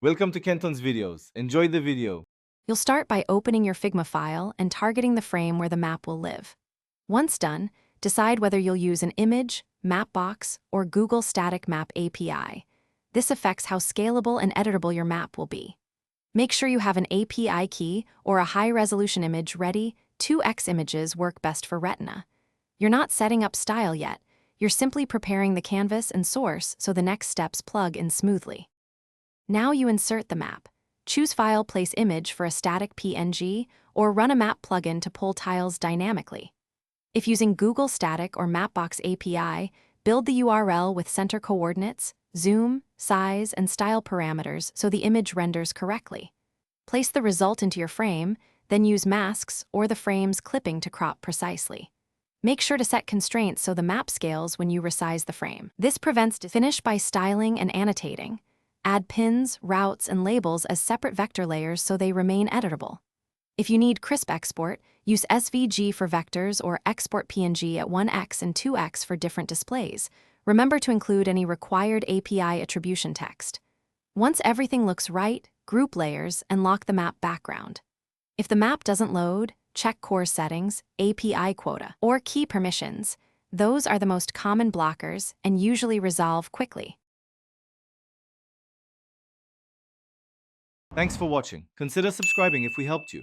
Welcome to Kenton's videos. Enjoy the video. You'll start by opening your Figma file and targeting the frame where the map will live. Once done, decide whether you'll use an image, Mapbox, or Google Static Map API. This affects how scalable and editable your map will be. Make sure you have an API key or a high-resolution image ready. 2x images work best for Retina. You're not setting up style yet. You're simply preparing the canvas and source so the next steps plug in smoothly. Now you insert the map. Choose File, Place Image for a static PNG, or run a map plugin to pull tiles dynamically. If using Google Static or Mapbox API, build the URL with center coordinates, zoom, size, and style parameters so the image renders correctly. Place the result into your frame, then use masks or the frame's clipping to crop precisely. Make sure to set constraints so the map scales when you resize the frame. This prevents finish by styling and annotating. Add pins, routes, and labels as separate vector layers so they remain editable. If you need crisp export, use SVG for vectors or export PNG at 1x and 2x for different displays. Remember to include any required API attribution text. Once everything looks right, group layers and lock the map background. If the map doesn't load, check core settings, API quota, or key permissions. Those are the most common blockers and usually resolve quickly. Thanks for watching. Consider subscribing if we helped you.